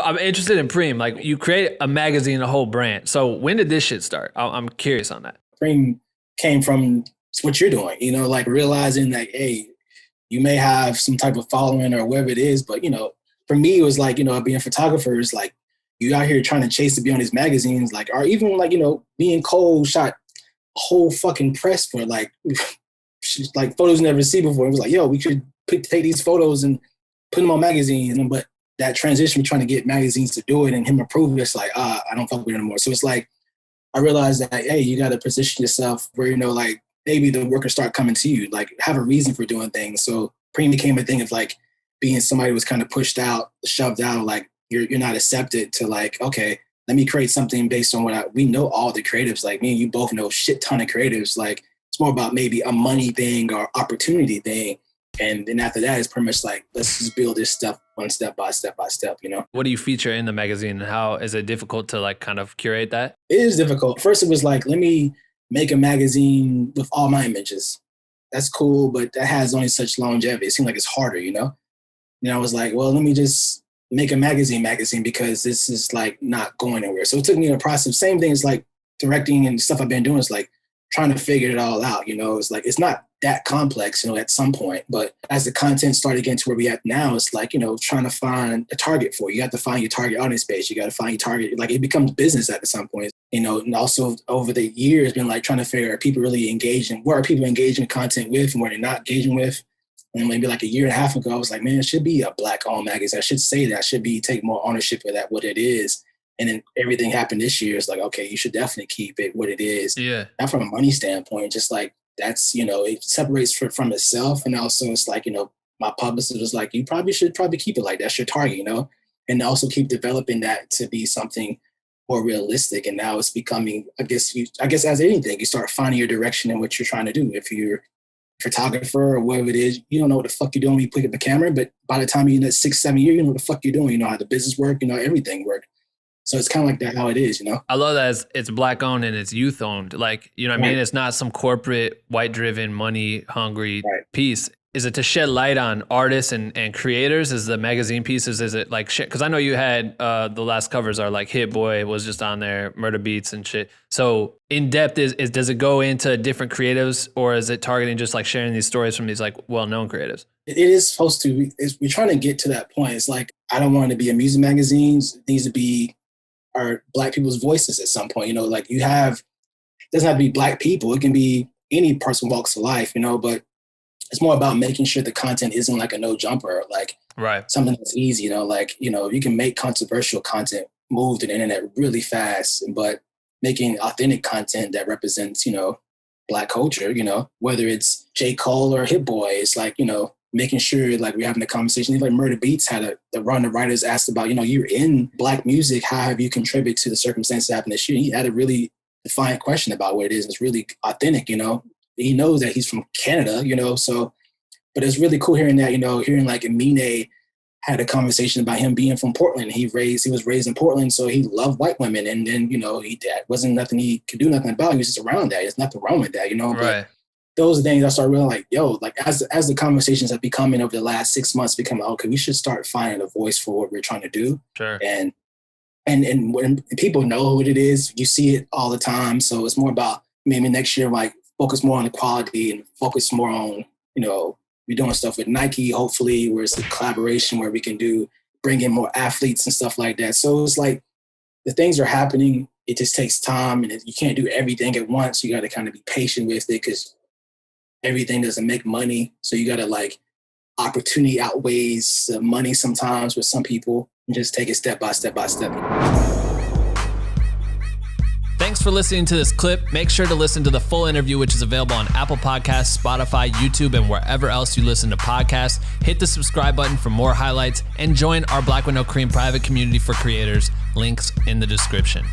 I'm interested in Preem. Like, you create a magazine, a whole brand. So when did this shit start? I'm curious on that. PREME came from what you're doing, like realizing that, hey, you may have some type of following or whatever it is, but, for me, it was like, being a photographer is like, you out here trying to chase to be on these magazines, like, or even like, being Cole shot a whole fucking press for like photos you never see before. It was like, yo, we could take these photos and put them on magazines. But that transition, trying to get magazines to do it and him approve it, it's like, I don't fuck with it anymore. So it's like, I realized that, hey, you got to position yourself where, like, maybe the workers start coming to you, like have a reason for doing things. So PREME became a thing of like being somebody who was kind of pushed out, shoved out, like you're not accepted, to like, okay, let me create something based on we know all the creatives, like me and you both know shit ton of creatives. Like it's more about maybe a money thing or opportunity thing. And then after that, it's pretty much like, let's just build this stuff one step by step by step, What do you feature in the magazine, and how is it difficult to like kind of curate that? It is difficult. First, it was like, let me make a magazine with all my images. That's cool, but that has only such longevity. It seemed like it's harder, And I was like, well, let me just make a magazine because this is like not going anywhere. So it took me a process. Same thing as like directing and stuff I've been doing. Is like trying to figure it all out. It's like, it's not that complex, at some point. But as the content started getting to where we at now, it's like, trying to find a target for you. You have to find your target audience base. You got to find your target. Like it becomes business at some point, and also over the years, been like trying to figure out, are people really engaging? Where are people engaging content with and where they're not engaging with? And maybe like a year and a half ago, I was like, man, it should be a Black-owned magazine. I should say that. I should take more ownership of that, what it is. And then everything happened this year. It's like, okay, you should definitely keep it what it is. Yeah. Not from a money standpoint, just like that's, it separates from itself. And also it's like, my publicist was like, you should keep it like that's your target, and also keep developing that to be something more realistic. And now it's becoming, I guess as anything, you start finding your direction in what you're trying to do. If you're photographer or whatever it is, you don't know what the fuck you're doing when you pick up the camera, but by the time you're in that 6-7 years, you know what the fuck you're doing. You know how the business work, everything work. So it's kind of like that, how it is, I love that it's Black owned and it's youth owned. Like, what I mean? It's not some corporate, white driven, money hungry piece. Is it to shed light on artists and creators? Is the magazine pieces, is it like shit? Because I know you had the last covers are like Hit Boy was just on there, Murder Beats and shit. So in depth, does it go into different creatives, or is it targeting just like sharing these stories from these like well-known creatives? It is supposed to. We're trying to get to that point. It's like, I don't want it to be a music magazine. It needs to be our Black people's voices at some point. Like it doesn't have to be Black people. It can be any person walks of life, but it's more about making sure the content isn't like a no jumper, like something that's easy, you can make controversial content move to the internet really fast, but making authentic content that represents, Black culture, whether it's J. Cole or Hit Boy, it's like, making sure like we're having a conversation. Like Murder Beats had the writers asked about, you're in Black music, how have you contributed to the circumstances that happened this year? He had a really defiant question about what it is. It's really authentic, He knows that he's from Canada, so, but it's really cool hearing that, hearing like Amine had a conversation about him being from Portland. He was raised in Portland, so he loved white women. And then, that wasn't nothing he could do nothing about. He was just around that. There's nothing wrong with that, But those are things I started realizing, like, yo, like as the conversations have become over the last 6 months, become, okay, we should start finding a voice for what we're trying to do. Sure. And when people know what it is, you see it all the time. So it's more about maybe next year, like, focus more on the quality and focus more on, we're doing stuff with Nike, hopefully, where it's a collaboration where we can bring in more athletes and stuff like that. So it's like the things are happening. It just takes time, and you can't do everything at once. You got to kind of be patient with it because everything doesn't make money. So you got to like opportunity outweighs money sometimes with some people, and just take it step by step by step. Thanks for listening to this clip. Make sure to listen to the full interview, which is available on Apple Podcasts, Spotify, YouTube, and wherever else you listen to podcasts. Hit the subscribe button for more highlights and join our Black with No Cream private community for creators. Links in the description.